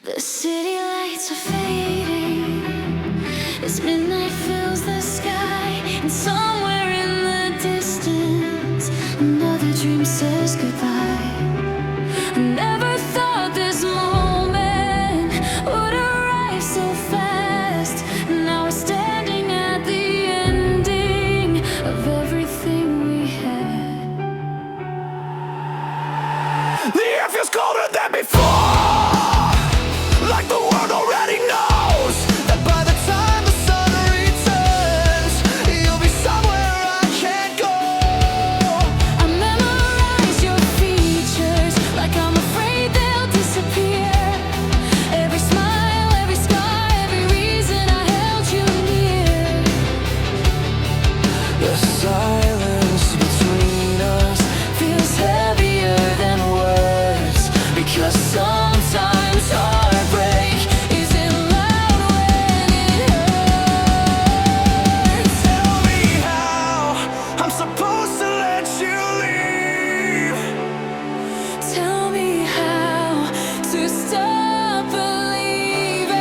The city lights are fading as midnight fills the sky, and somewhere in the distance another dream says goodbye. I never thought this moment would arrive so fast. Now we're standing at the ending of everything we had. The air feels colder than before, like the world already knows that by the time the sun returns, you'll be somewhere I can't go. I memorize your features like I'm afraid they'll disappear. Every smile, every scar, every reason I held you near. The silence between us feels heavier than words, because sometimes heartbreak isn't loud when it hurts. Tell me how I'm supposed to let you leave. Tell me how to stop believing.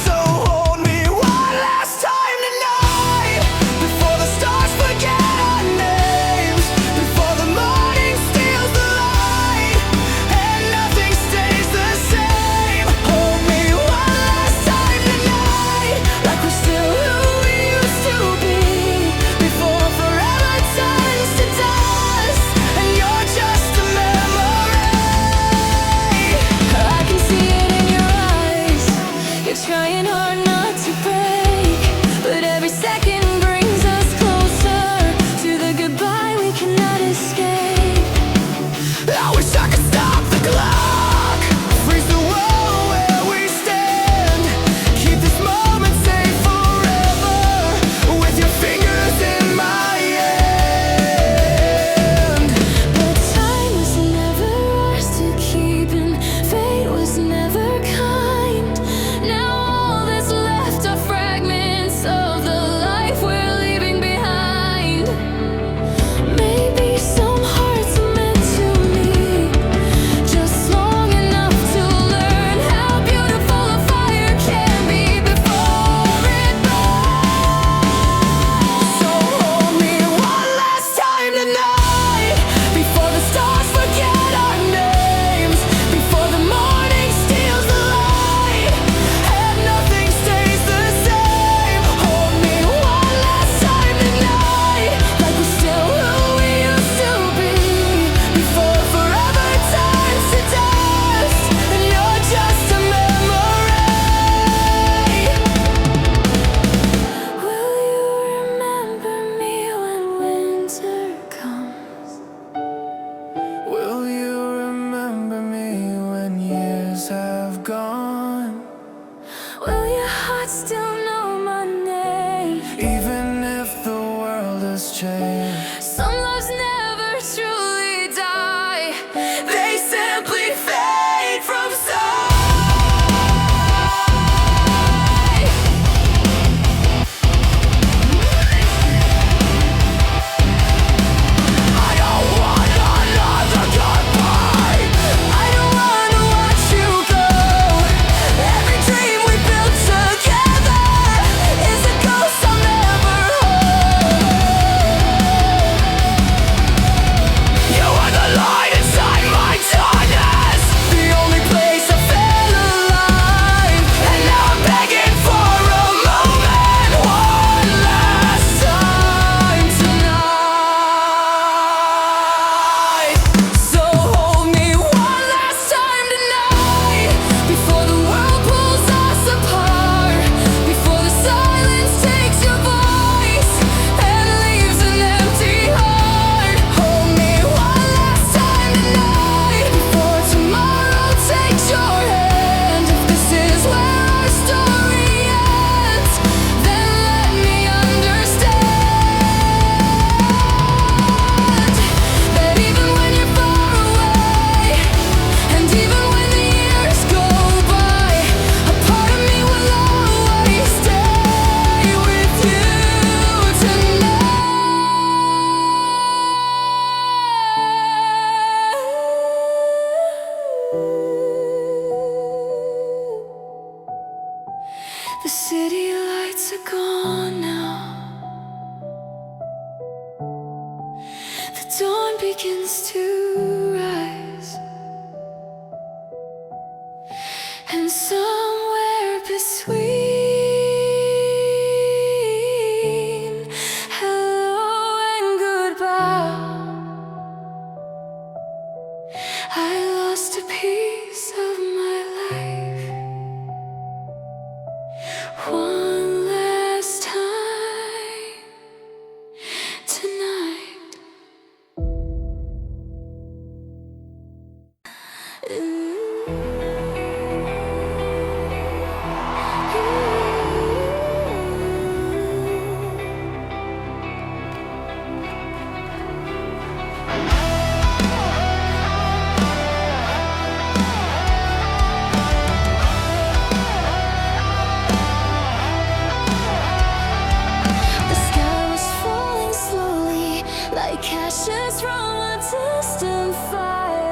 So hold me one last time tonight, before the stars forget our names, before the morning steals the light and nothing stays the same. Hold me one last time tonight, like we're still who we used to be, before forever turns to dust and you're just a memory. The city lights are gone now. The dawn begins to rise, and somewhere between hello and goodbye, I lost a piece of my life. One last time tonight. The sky was falling slowly, like ashes from a distant fire.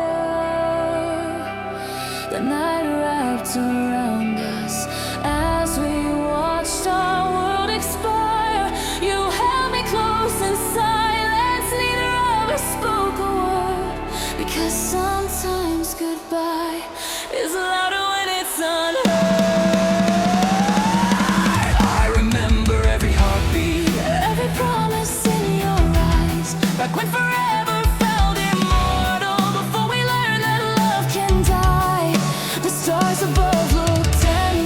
The night wrapped around us as we watched our world expire. You held me close in silence, neither of us spoke a word, because sometimes goodbye is louder when it's unheard. I remember every heartbeat, Every promise in your eyes, back when forever felt immortal, before we learned that love can die. The stars above looked and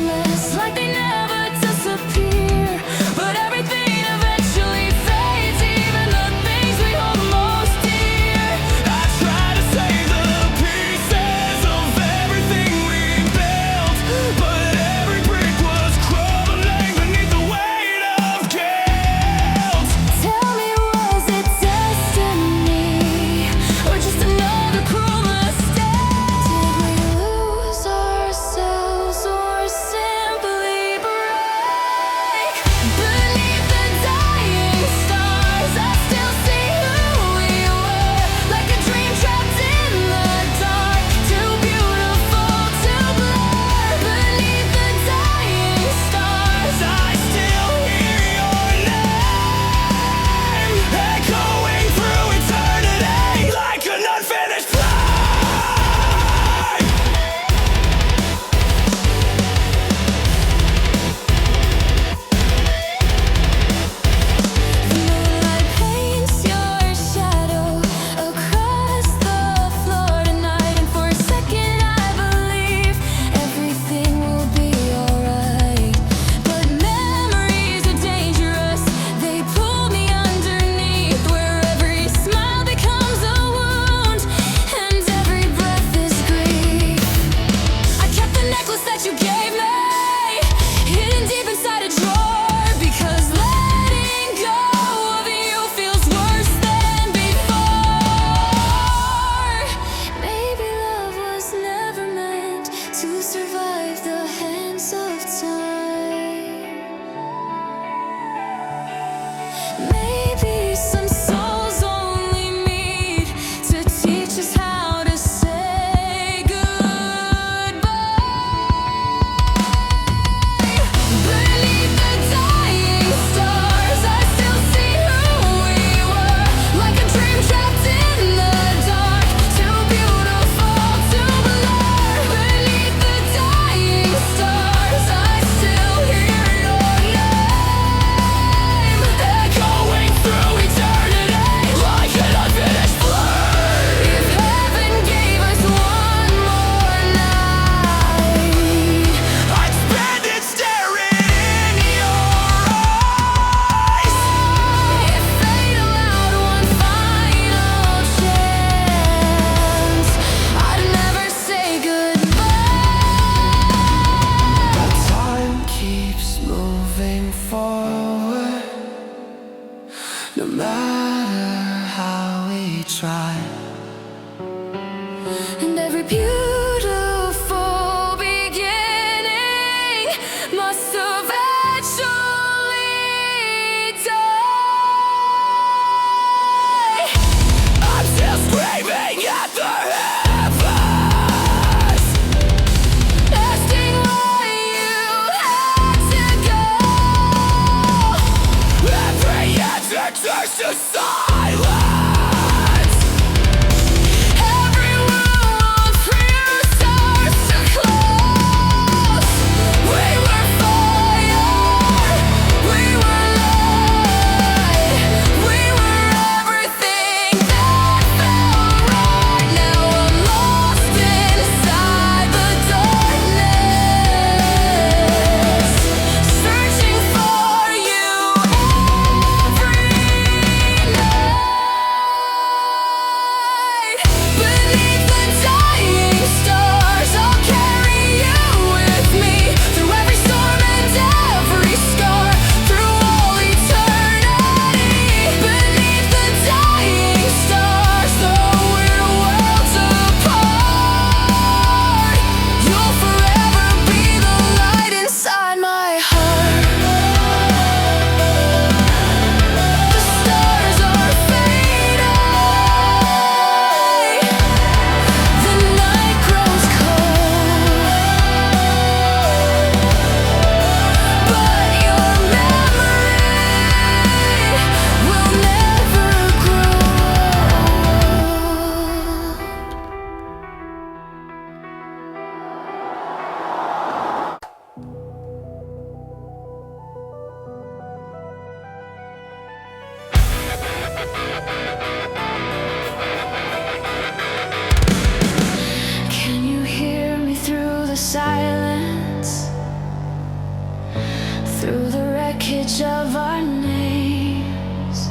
wreckage of our names.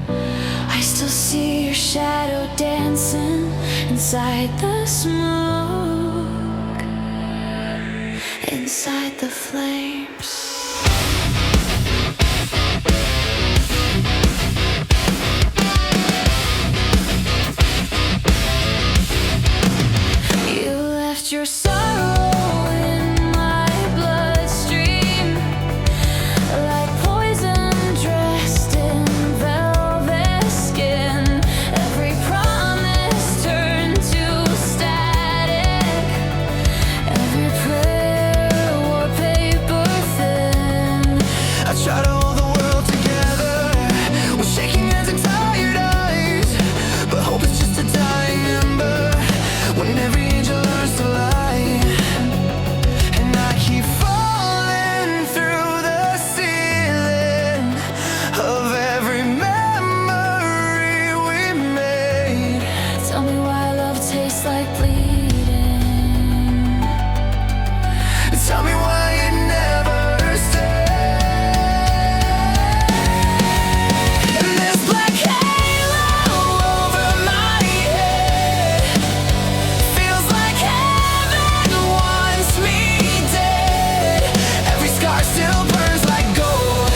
I still see your shadow dancing inside the smoke, inside the flames. You left your sorrow in my bloodstream, like poison dressed in velvet skin. Every promise turned to static, every prayer wore paper thin. I try to hold the world together with shaking hands and tired eyes, but hope is just a dying ember when every angel learns to lie. And I keep falling through the ceiling of every memory we made. Tell me why love tastes like bleeding. Tell me why it never stayed. And this black halo over my head feels like heaven wants me dead. Every scar still burns like gold,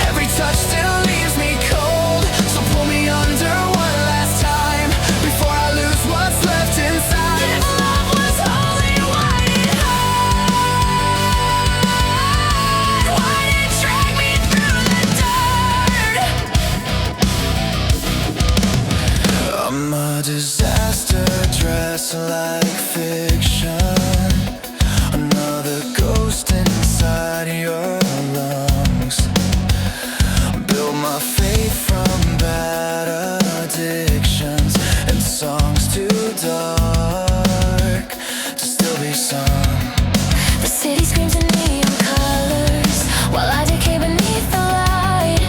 every touch still leaves me cold. So pull me under one last time before I lose what's left inside. If love was holy, why did it hurt? Why did it drag me through the dirt? I'm a disaster dressed like fiction, another ghost inside your lungs. Build my faith from bad addictions and songs too dark to still be sung. The city screams in neon colors while I decay beneath the light.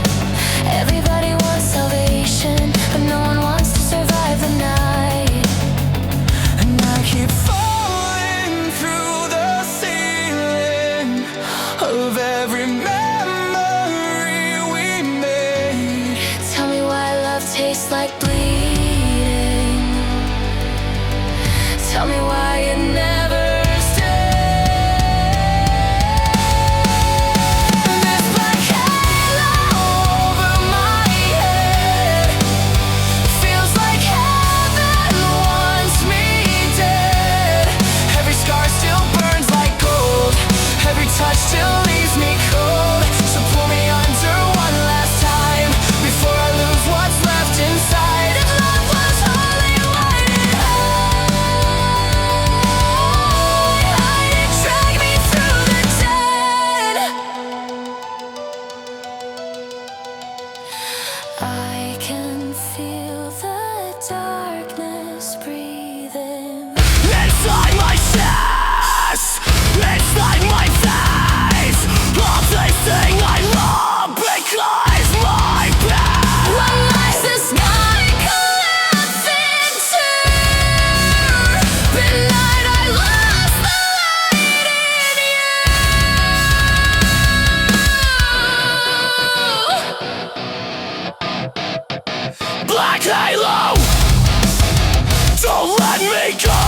Everybody wants salvation, but no one wants to survive the night. And I keep falling through the ceiling of every memory we made. Tell me why love tastes like bleeding. Tell me why it never stayed. This black halo over my head feels like heaven wants me dead. Every scar still burns like gold, every touch still leaves me cold. So pull me under one last time before I lose what's left inside. If love was holy, why did it hurt? Why did it drag me through the dead? I can feel the darkness breathing. Inside my chest, inside my face, all this thing I love becomes my past. One life's the sky collapsing too. Midnight, I lost the light in you. Black halo, don't let me go.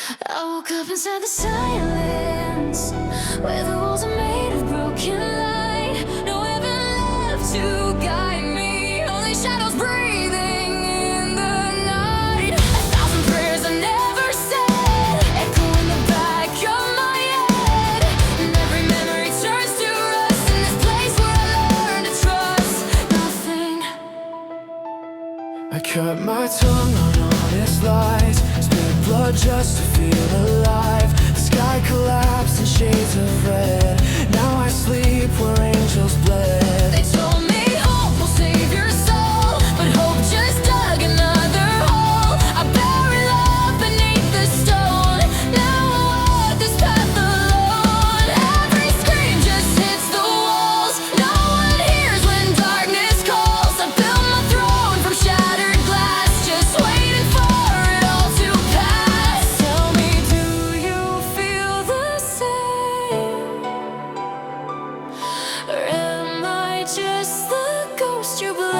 I woke up inside the silence, where the walls are made of broken light. No heaven left to guide me, only shadows breathing in the night. A thousand prayers I never said echo in the back of my head, and every memory turns to rust in this place where I learned to trust nothing. I cut my tongue on honest lies, spilled blood just to feel alive. The sky collapsed in shades of red. Now I sleep where angels bled. They told me hope will save your soul, but hope just dug another hole. I bury love beneath the stone. Now I walk this path alone. Every scream just hits the walls. No one hears when darkness calls. I built my throne from shattered glass, just waiting for it all to pass. Tell me, do you feel the same? Or am I just the ghost you blame?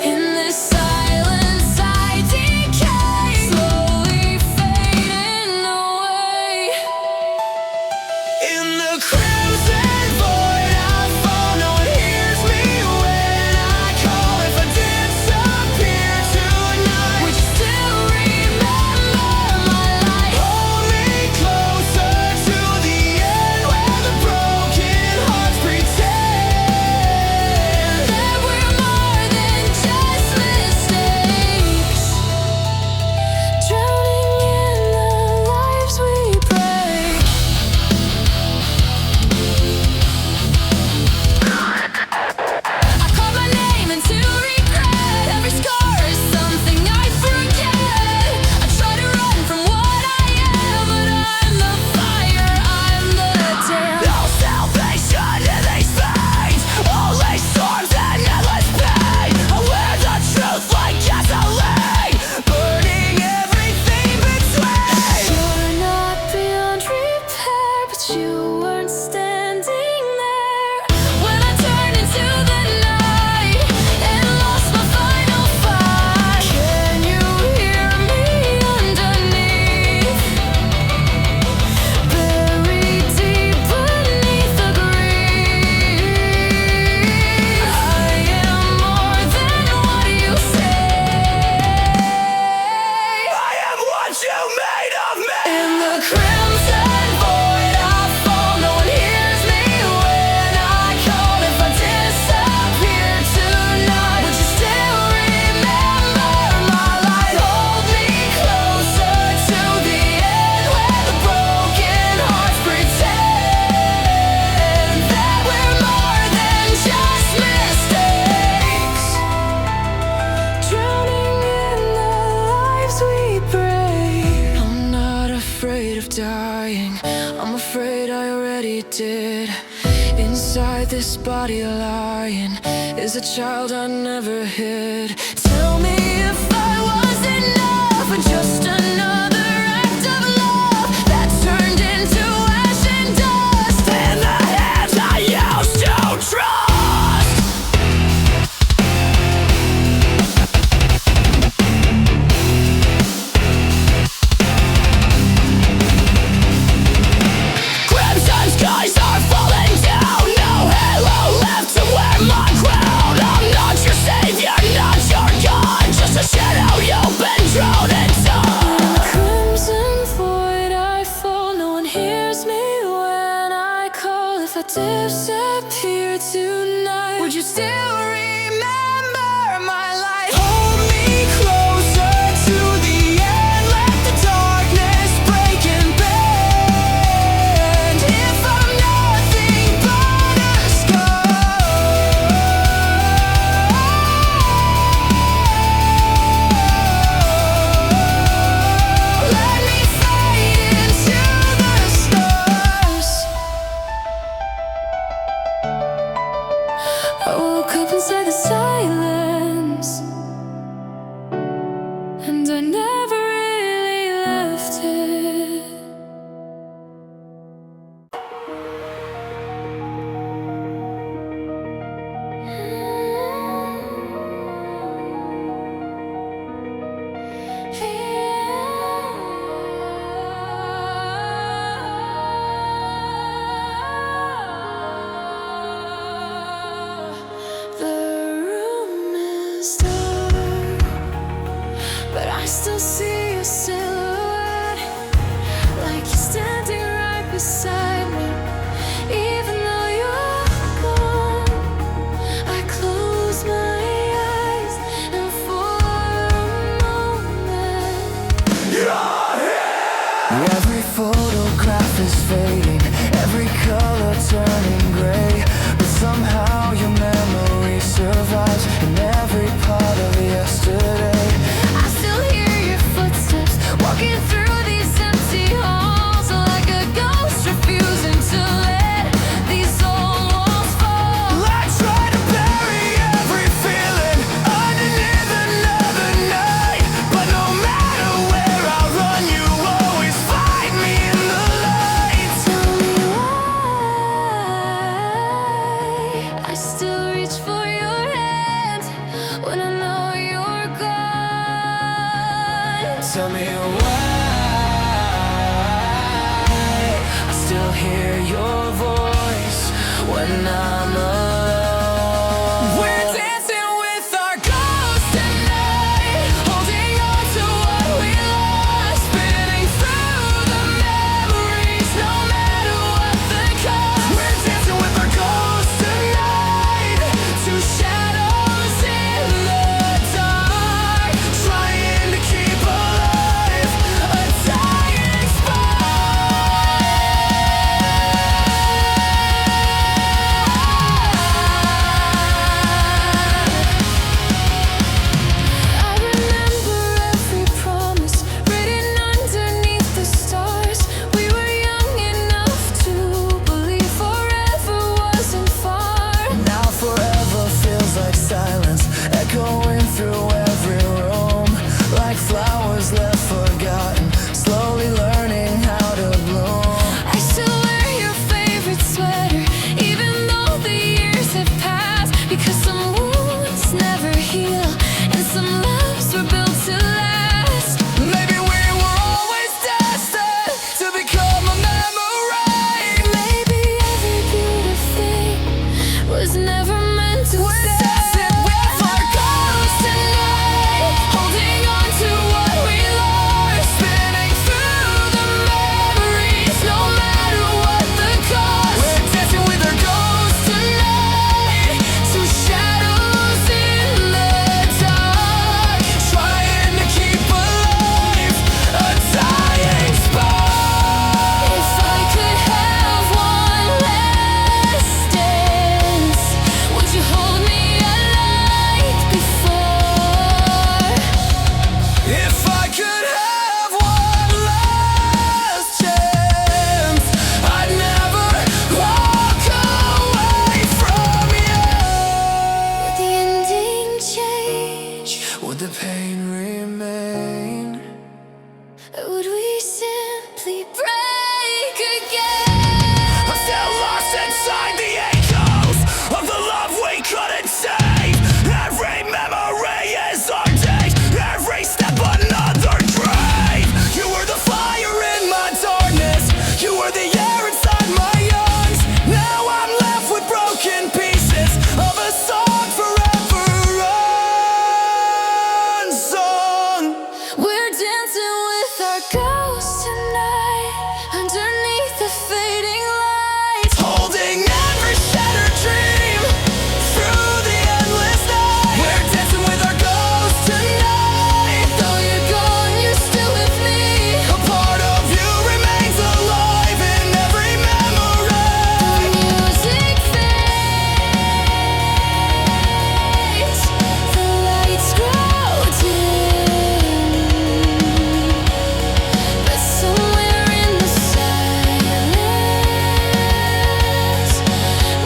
In this silence I decay, slowly fading away. In the crimson void I fall, no one hears me when I call. If I disappear tonight, Would you still remember my light? hold me closer to the end, where the broken hearts pretend That we're more than just mistakes, drowning in the lives we break. I carve my name into regret. Every scar is something I forget. I try to run from what I am, but I'm the fire, I'm the damn. no salvation in these veins, only storms and endless pain. I wear the truth like gasoline, burning everything between. You're not beyond repair, but you weren't standing there when I turned into the night and lost my final fight. Can you hear me underneath? Buried deep beneath the grief. I am more than what you say. I am what you made of me. In the crimson void I fall, no one hears me when I call. If I disappear tonight, would you still remember my light? Hold me closer to the end, where the broken hearts pretend that we're more than just mistakes, drowning in the lives we break. I'm not afraid of dying, I'm afraid I already did. Inside this body lying is a child I never hid. Tell me if I was enough, or just another act of love that turned into ash and dust. In the hands I used to trust. Crimson skies are falling down, no halo left to wear my crown. I'm not your savior, not Tell me why I still hear your voice when I'm alone. We're dancing with our ghosts tonight, holding on to what we lost, spinning through the memories, no matter what the cost. We're dancing with our ghosts tonight, two shadows in the dark, trying to keep alive a dying spark. I remember every promise written underneath the stars. We were young enough to believe forever wasn't far. Now forever feels like silence, echoing through every room, like flowers left forgotten, slowly learning how to bloom. I still wear your favorite sweater, even though the years have passed, because some wounds never heal, and some loves were built to last. Maybe we were always destined to become a memory. Maybe every beautiful thing was never meant to stay. Dancing with our ghosts tonight, holding on to what we lost, spinning through the memories, no matter what the cost. We're dancing with our ghosts tonight, two shadows in the dark, trying to keep alive a dying spark. If I could have one last dance, would you hold me like before? If I could have one last chance, I'd never walk away from you. Would the ending change? Would the pain remain? Or would we simply break again? I'm still lost inside the echoes of the love we couldn't save. Every memory is our days, every step another grave. You were the fire in my darkness, you were the air inside my lungs. Now I'm left with broken pieces of a song forever unsung. We're dancing with our ghosts tonight, underneath the fading lights, holding every shattered dream through the endless night. We're dancing with our ghosts tonight. Though you're gone, you're still with me. A part of you remains alive in every memory. The music fades, the lights grow dim, but somewhere in the silence,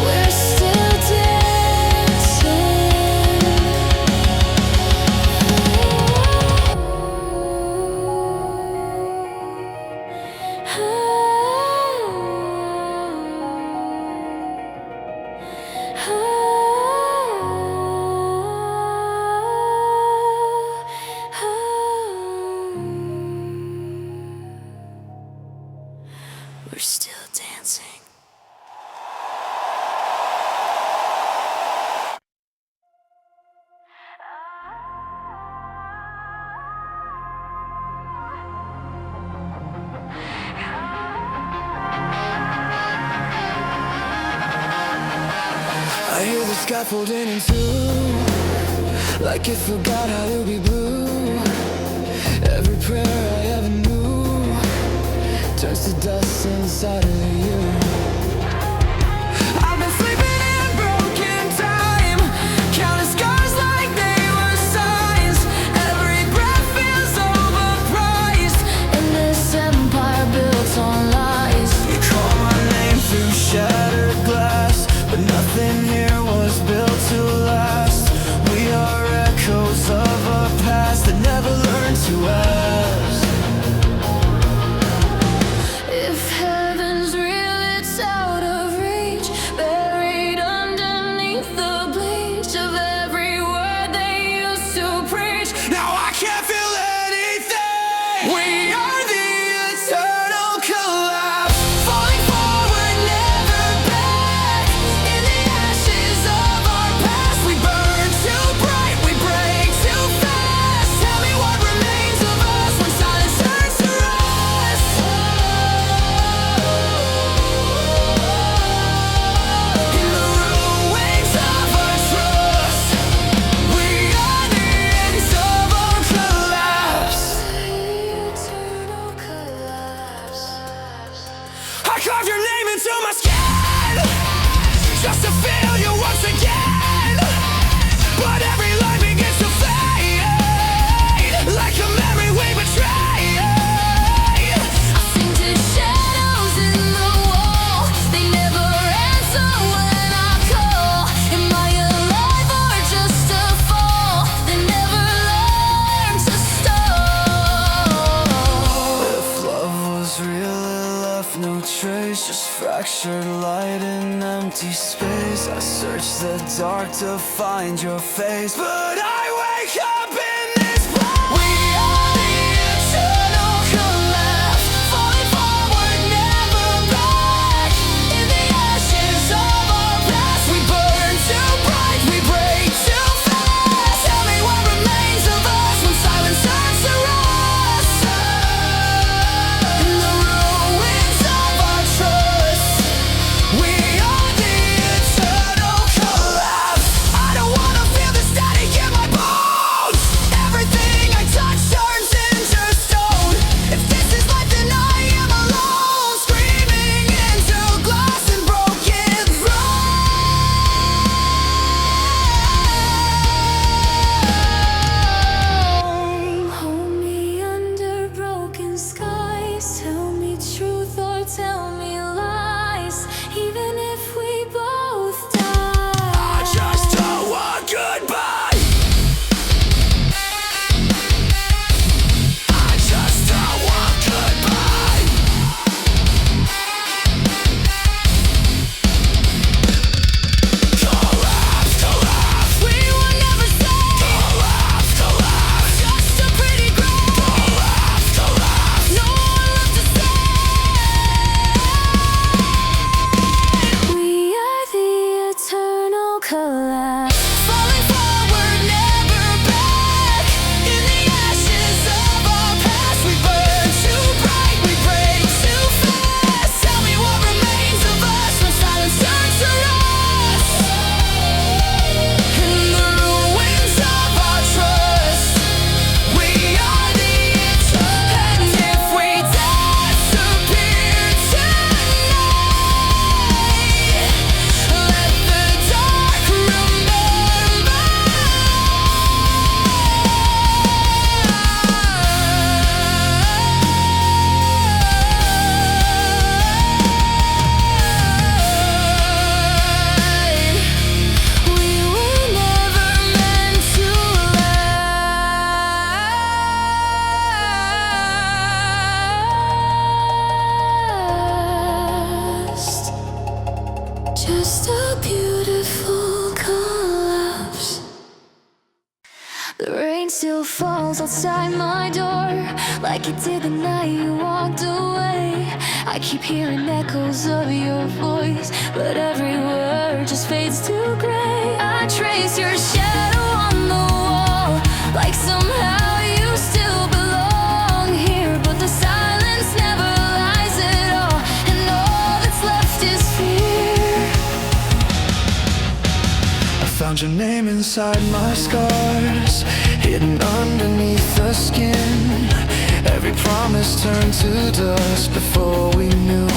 we're still dancing. We're still dancing. I hear the scaffolding in two, like it forgot how to be blue. Every prayer I ever knew turns to dust inside of you. I've been sleeping in broken time, counting scars like they were signs. Every breath feels overpriced in this empire built on lies. You call my name through shattered glass, but nothing here was built to last. We are echoes of a past. fractured light in empty space. I search the dark to find your face, but I wake up in this place. We are the eternal collapse, falling forward, never back. In the ashes of our past, we burn too bright, we break too fast. Tell me what remains of us when silence turns to rust. In the ruins of our trust, we are the eternal collapse. I don't wanna feel the static in my bones. Everything I touch turns into stone. If this is life, then I am alone, screaming into glass and broken throne. Hold me under broken skies. Tell me truth or tell me lies. Even if we both die, I just don't want goodbye. I just don't want goodbye. Collapse, collapse. We will never say collapse, collapse. Just a pretty grave. Collapse, collapse. No one left to say. We are the eternal collapse, falling forward, never back. In the ashes of our past, we burn too bright, we break too fast. Tell me what remains of us when silence turns to rust. In the ruins of our trust, we are the eternal. And if we disappear tonight, let the dark remember. We were never meant to last. Just a beautiful collapse. The rain still falls outside my door, like it did the night you walked away. I keep hearing echoes of your voice, but every word just fades to gray. I trace your shadow on the wall, like somehow you still belong here, but the silence never lies at all, and all that's left is fear. I found your name inside my scars, hidden underneath the skin. Every promise turned to dust before we knew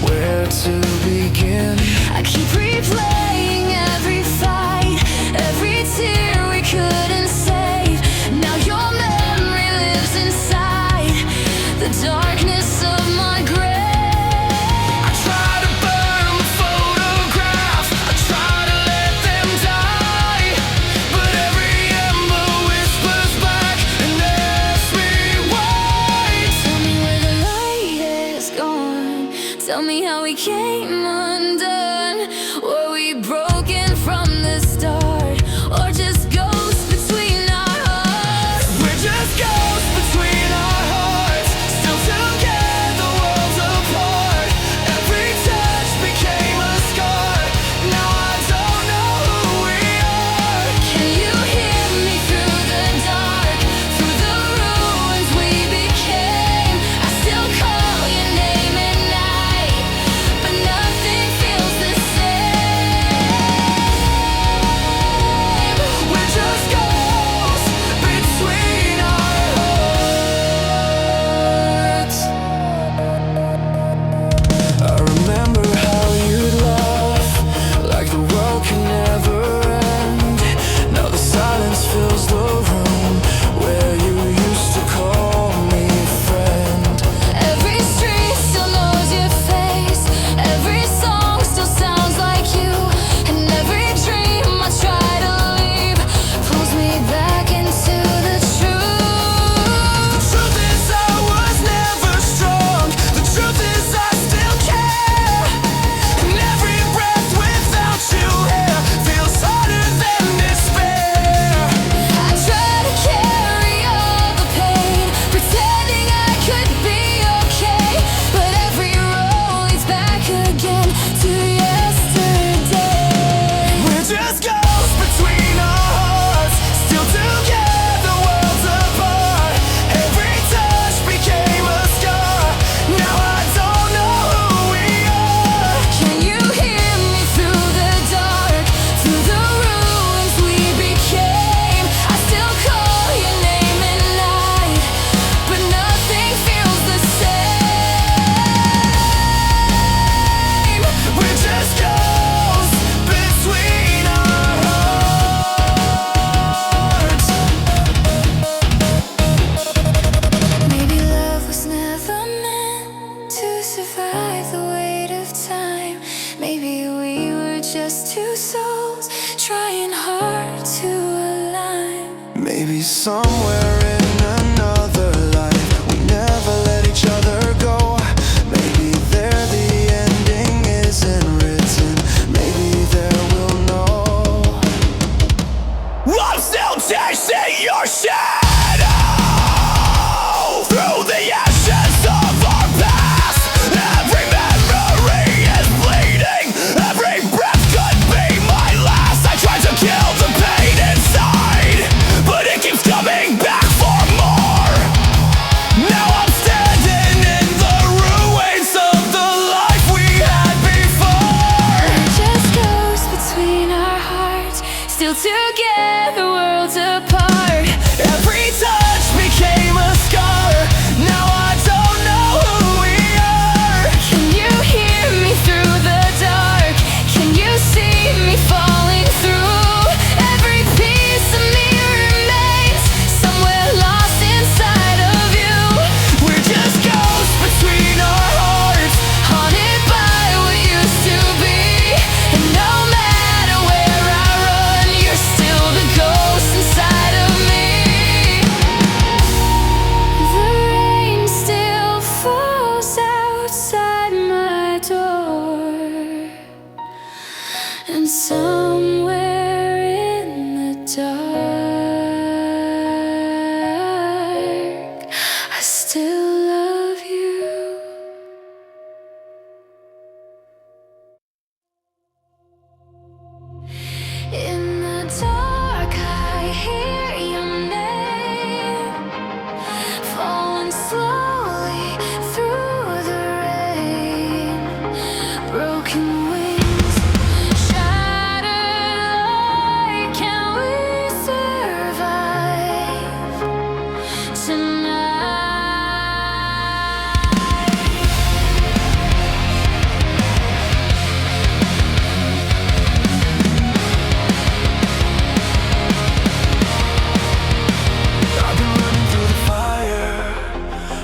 where to begin. I keep replaying every fight, every tear we couldn't save. Now your memory lives inside the darkness of my grave. I try to burn the photographs, I try to let them die, but every ember whispers back and asks me why. Tell me where the light has gone. Tell me how we came undone. Were we broken from the start, or just ghosts between our hearts? We're just ghosts between our hearts, still together, worlds apart. Every touch became a scar. Now I don't know who we are. Can you hear me through the dark, through the ruins we became? I still call your name at night, but nothing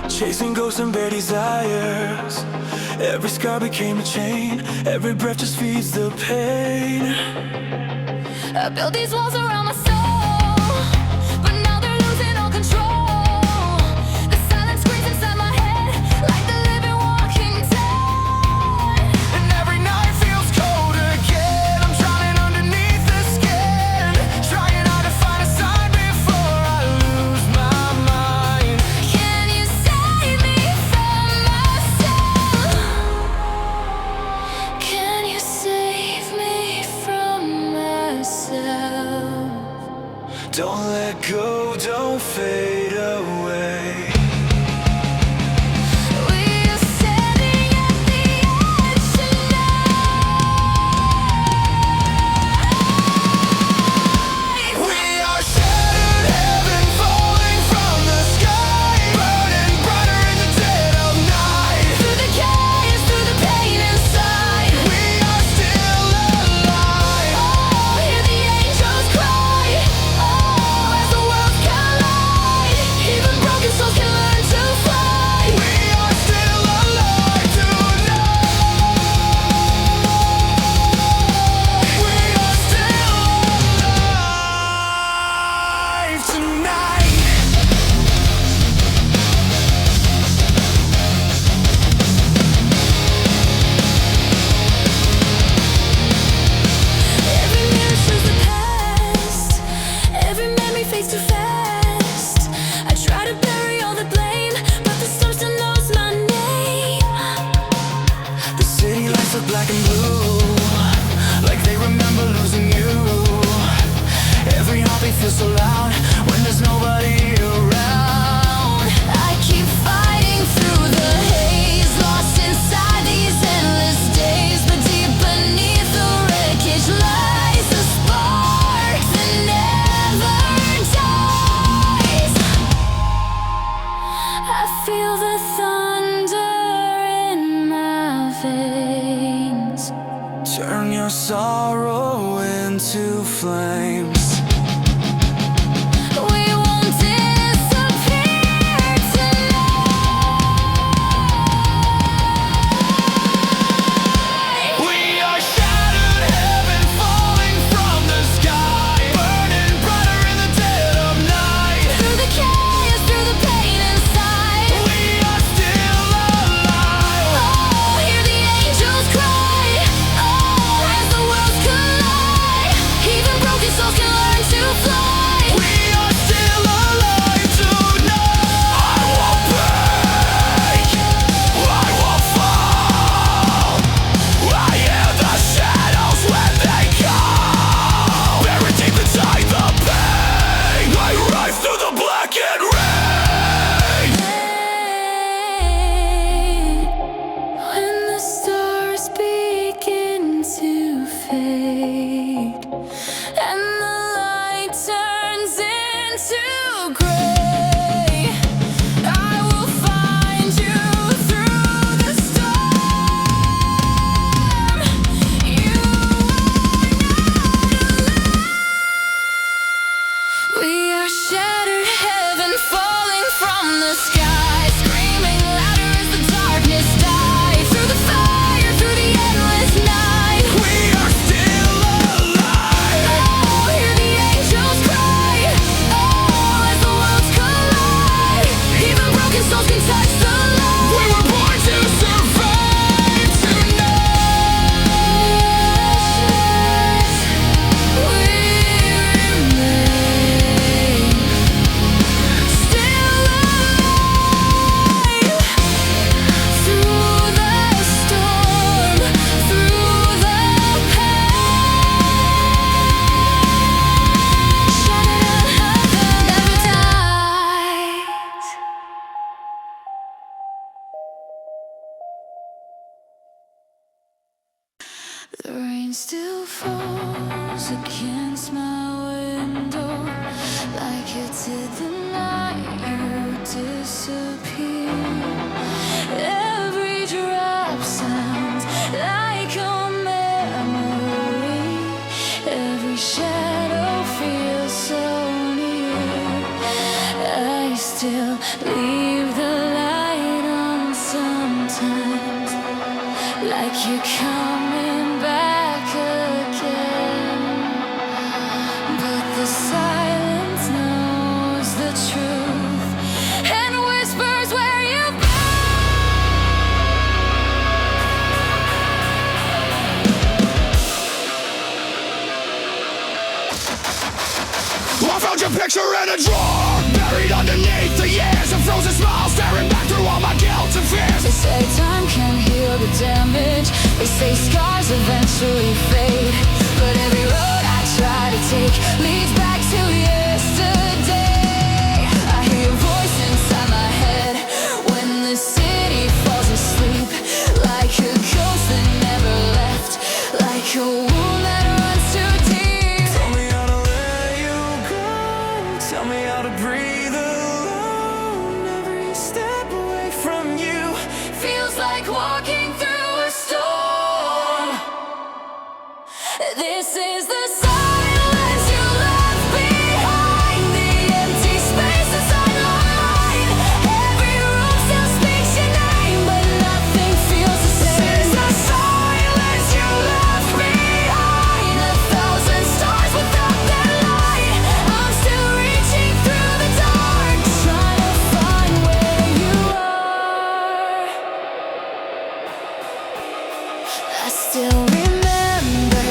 Chasing ghosts and bare desires. Every scar became a chain. Every breath just feeds the pain. I built these walls around my soul, but now they're losing all control. The silence screams inside my head, like the living walking dead. And every night feels cold again. I'm drowning underneath the skin, trying hard to find a sign before I lose my mind. Can you save me from myself? Can you save me from myself? Don't let go, don't fade away. We are standing at the edge tonight. We are shattered, heaven falling from the sky, burning brighter in the dead of night. Through the chaos, through the pain inside. We are still alive. Oh, hear the angels cry. Oh, as the worlds collide. Even broken souls can learn to fly. We are still alive tonight. We are still alive tonight. Every mirror shows the past. Every memory fades too fast. I try to bury all the blame, but the storm still knows my name. The city lights look black and blue, like they remember losing you. Every heartbeat feels so loud when there's nobody around. I keep fighting through the haze, lost inside these endless days. But deep beneath the wreckage lies a spark that never dies. I feel the thunder in my veins. Turn your sorrow into flames. We won't disappear tonight. We are shattered, heaven falling from the sky, burning brighter in the dead of night. Through the chaos, through the pain inside. We are still alive. Oh, hear the angels cry. Oh, as the worlds collide. Even broken souls can learn to fly. We are still alive tonight. I won't break, I won't fall. I hear the shadows when they come. Buried deep inside the pain, I rise through the blackened rain. When the stars begin to fade and the light turns into gray, I will find you through the storm. You We are shattered, heaven falling from the sky, screaming louder as the darkness dies. Through the fire, through the endless night. We are still alive. Oh, hear the angels cry. Oh, as the worlds collide. Even broken souls can touch the light. We were born to survive tonight. We remain still alive. Through the storm, through the pain. Shattered heaven never dies. The rain still falls against my window, like it did the night you leave the light on sometimes, like you're coming back again. But the silence knows the truth and whispers where you've been. I found your picture in a drawer, buried underneath the years of frozen smiles, staring back through all my guilt and fears. They say time can heal the damage. They say scars eventually fade, but every road I try to take leads back to yesterday. I hear a voice inside my head when the city falls asleep, like a ghost that never left, like a wound that runs too deep. Tell me how to let you go, tell me how to breathe alone. Every step away from you Feels like walking through a storm. This is the silence you left behind, the empty space inside my mind. Every room still speaks your name, but nothing feels the same. This is the silence you left Behind 1,000 stars without their light, I'm still reaching through the dark, trying to find where you are. I still remember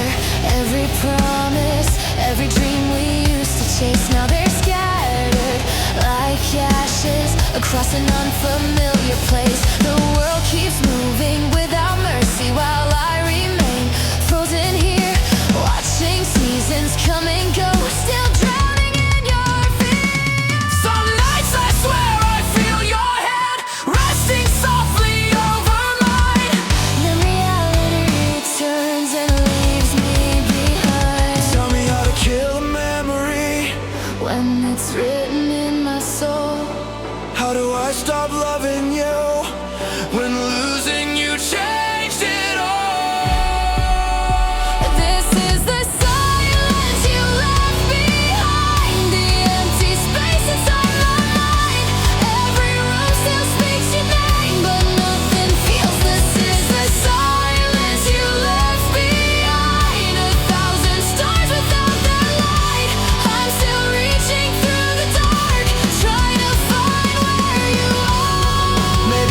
every promise, every dream we used to chase. Now they're scattered like ashes across an unfamiliar place. The world keeps moving without mercy while I remain frozen here, watching seasons come and go, still drowning in your fear. Some nights I swear I feel your head resting softly over mine. Then reality returns and leaves me behind. Tell me how to kill a memory. When it's written in my soul, How do I stop loving you when losing you changed it all? this is the silence you left behind, the empty space inside my mind. Every room still speaks your name, but nothing feels. This is the silence you left behind, 1,000 stars without their light, I'm still reaching through the dark, trying to find where you are.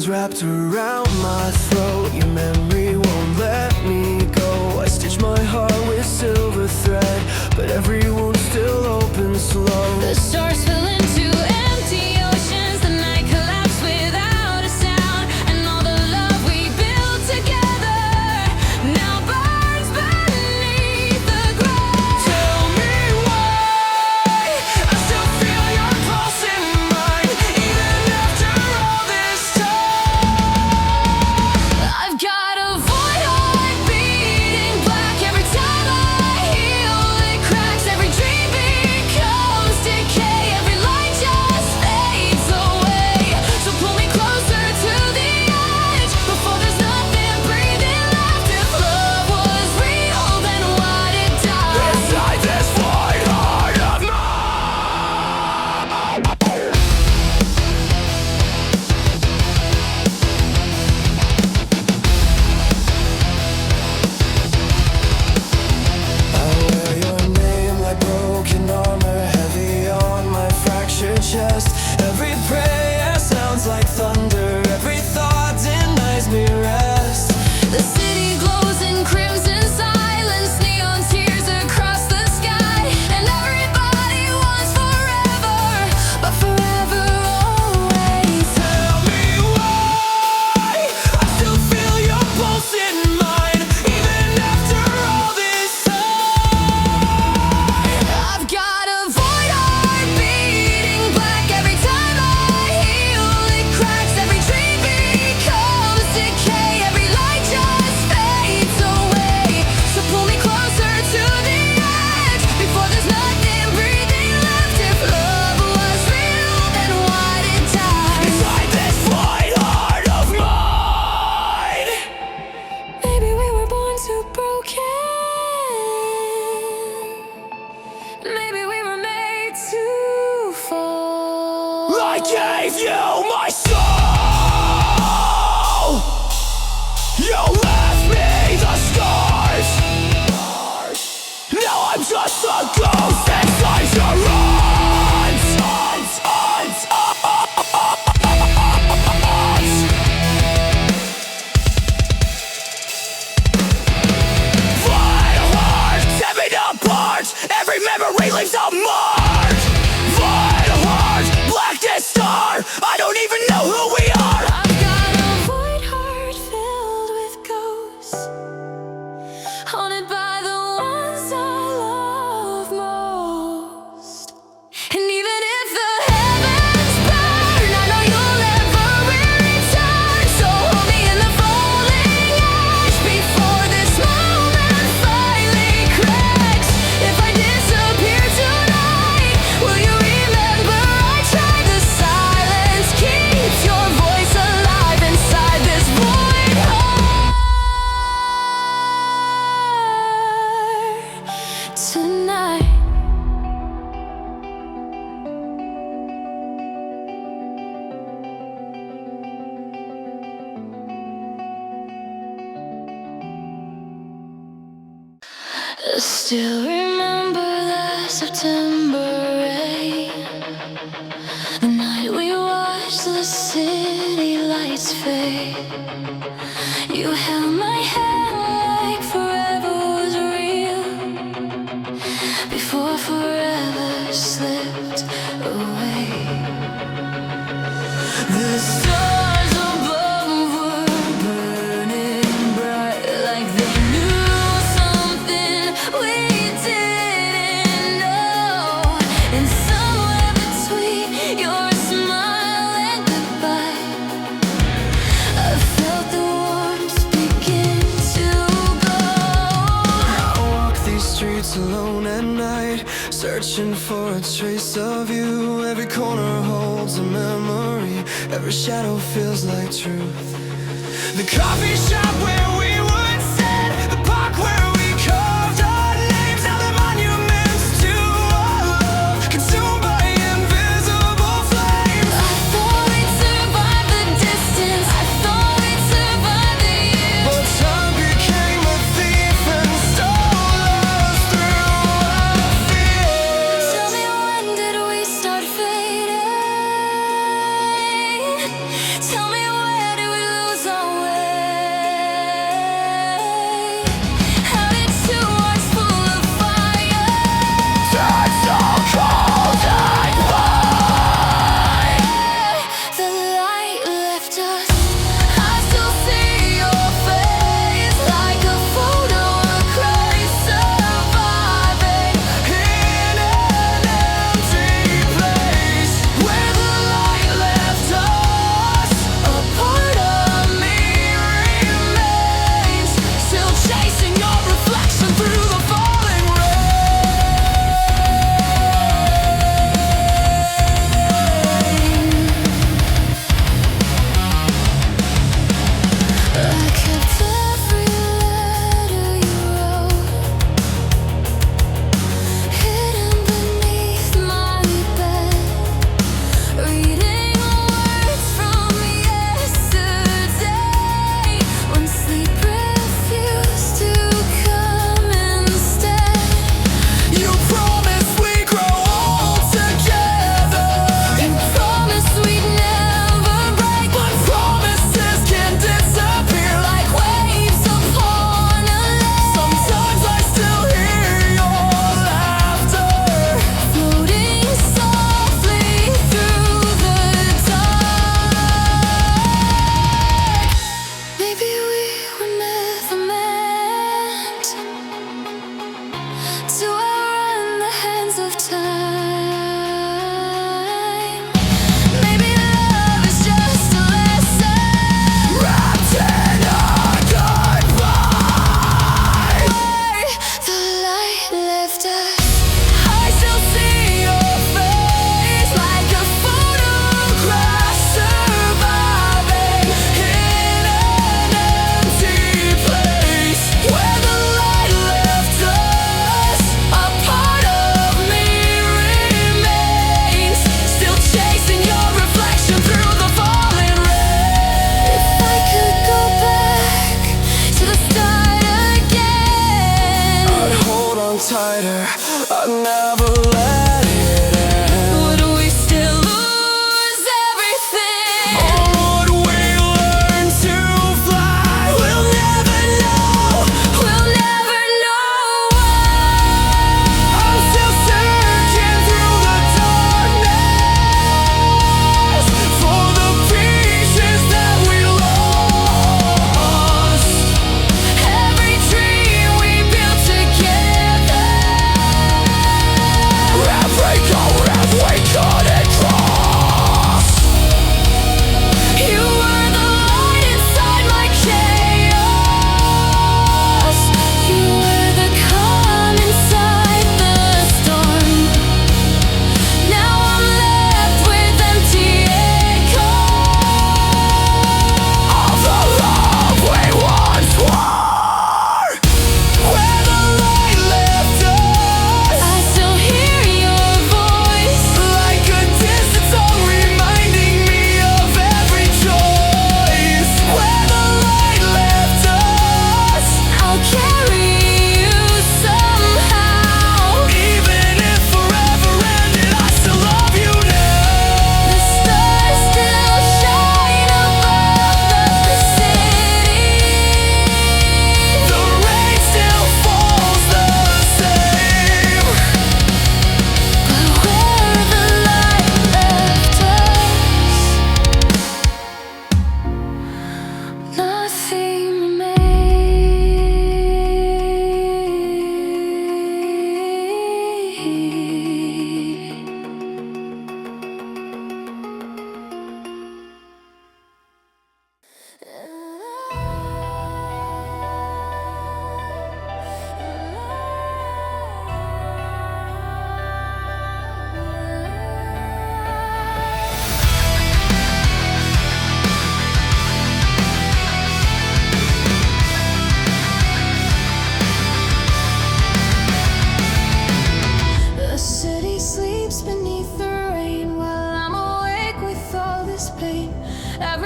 hands wrapped around my throat. Your memory won't let me go. I stitch my heart with silver thread, but every wound still opens slow. The stars fell into empty oceans. The night collapsed without a sound, and all the love we built together now burns beneath the ground. Tell me why I still feel your pulse in mine, even after all this time. I've got a void heart beating black every time I heal. It cracks, every dream becomes decay, every light just fades away. So pull me closer to the edge before there's nothing breathing left. If love was real, then why'd it die? Inside this void heart of mine. I wear your name like broken armor, heavy on my fractured chest. Every prayer sounds like thunder, every thought denies me rest. The city glows in crimson silence, neon tears across the sky, and everybody wants forever, but forever always. Tell me why I still feel your pulse in mine, even after all this time. I've got a void heart beating black every time I heal. It cracks, every dream becomes decay, every light just fades away. So pull me closer to the edge before there's nothing breathing left. If love was real, then why'd it die? Inside this void heart of mine. Maybe we were born too broken. Maybe we were made to fall. I gave you my soul. You left me the scars. Now I'm just a ghost inside your arms. Vital heart, tear me apart. Every memory leaves a mark. Vital heart, blackest star. I don't even know who we are. I've got a void heart filled with ghosts, haunted by the ones I love most. And even if the heavens burn, I know you'll never return. So hold me in the falling ash before this moment finally cracks. If I disappear tonight, will you remember I tried? The silence keeps your voice alive inside this void heart tonight. Still remember the September rain, the night we watched the city lights fade. You held my hand like forever was real, before forever slipped away. The stars above were burning bright, like they knew something we didn't know. And somewhere between your smile and goodbye, I felt the warmth begin to glow. I walk these streets alone at night, searching for a trace of you. Every corner holds a memory, every shadow feels like truth. The coffee shop where we once sat, the park where we carved our names. Now they're monuments to our love, consumed by invisible flames. I thought we'd survive the distance, I thought we'd survive the years. But time became a thief and stole us through our fears. Tell me, when did we start fading? Tell me, where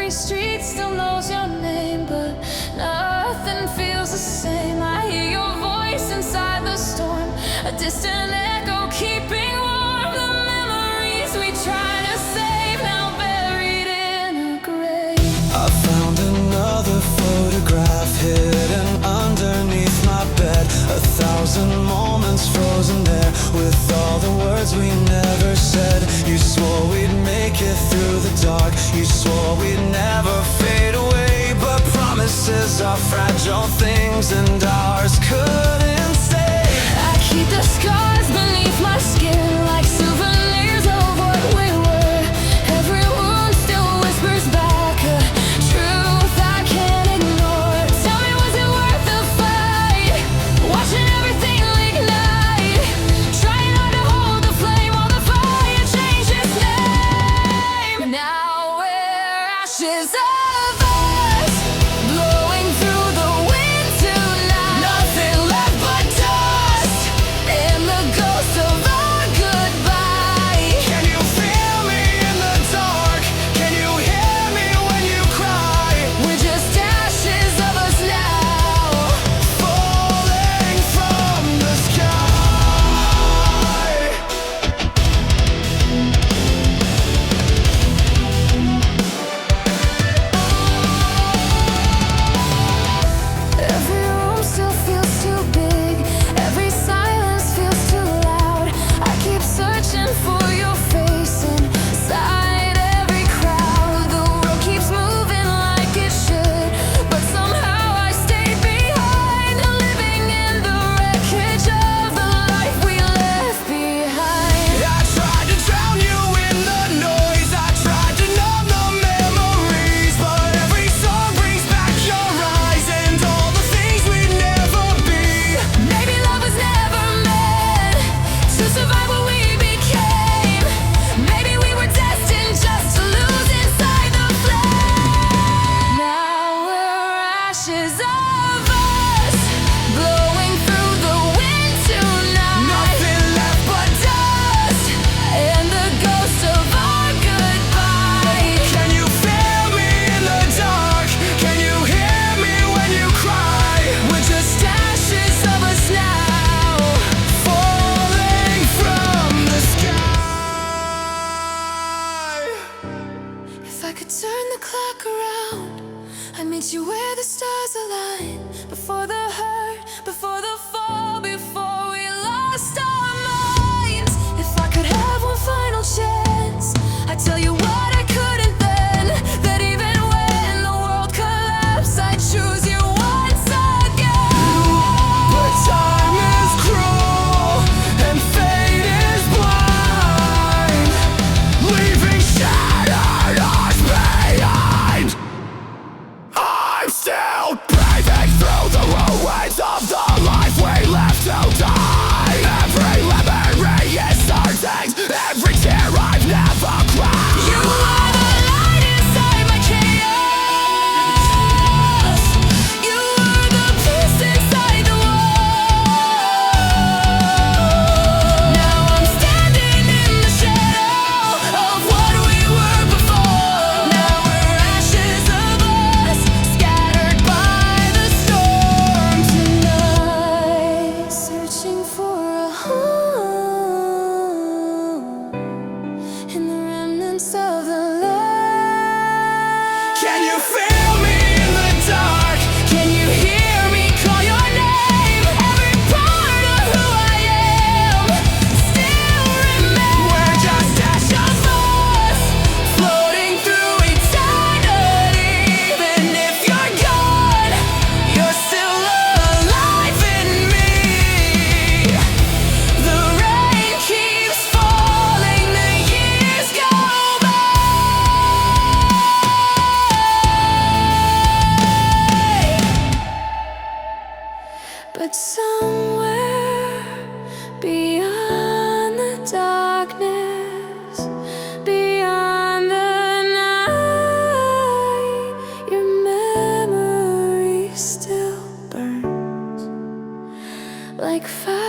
Every street still knows your name, but nothing feels the same. I hear your voice inside the storm, a distant echo keeping warm the memories we try to save, now buried in a grave. I found another photograph hidden underneath my bed. 1,000 moments frozen there with all the words we never said. You swore we'd make it through the dark. You swore we'd never fade away. But promises are fragile things and ours couldn't stay. I keep the scars beneath my skin like souvenirs of what we were. Every wound still whispers back a truth I can't ignore. Tell me, was it worth the fight? Watching everything ignite, trying hard to hold the flame while the fire changes name. Now we're ashes of us, blowing through the wind tonight. Nothing left but dust and the ghost of our goodbye. Can you feel me in the dark? Can you hear me when you cry? We're just ashes of us now, Falling from the sky. every room still feels too big, every silence feels too loud. I keep searching for your face inside every crowd. The world keeps moving like it should, but somehow I stay behind, living in the wreckage of the life we left behind. I tried to drown you in the noise. I tried to numb the memories, but every song brings back your eyes and all the things we'd never be. Maybe love was never meant to survive what we became. Maybe we were destined just to lose inside the flame. Now we're ashes of us, blowing through the wind tonight. Nothing left but dust and the ghost of our goodbye. Can you feel me in the dark? Can you hear me when you cry? We're just ashes of us now, Falling from the sky. If I could turn the clock around, I'd meet you where the stars align. Before the hurt, before the fall, before we lost our minds. If I could have one final chance, I'd tell you what I couldn't then. That even when the world collapsed, I'd choose you once again. But time is cruel and fate is blind, leaving shattered hearts behind. I'm still breathing through the ruins of the life we left to die. Every memory is starting, every tear I've never cried. You are the light inside my chaos. You are the peace inside the wall. Now I'm standing in the shadow of what we were before. Now we're ashes of us, scattered by the storm tonight, searching for a home in the remnants of the light. Can you feel me in the dark? Can you hear me call your name? Every part of who I am still remains. We're just ashes Of us, floating through eternity. Even if you're gone, you're still alive in me. The rain keeps falling, the years go by, but somewhere beyond the darkness, beyond the night, your memory still burns like fire.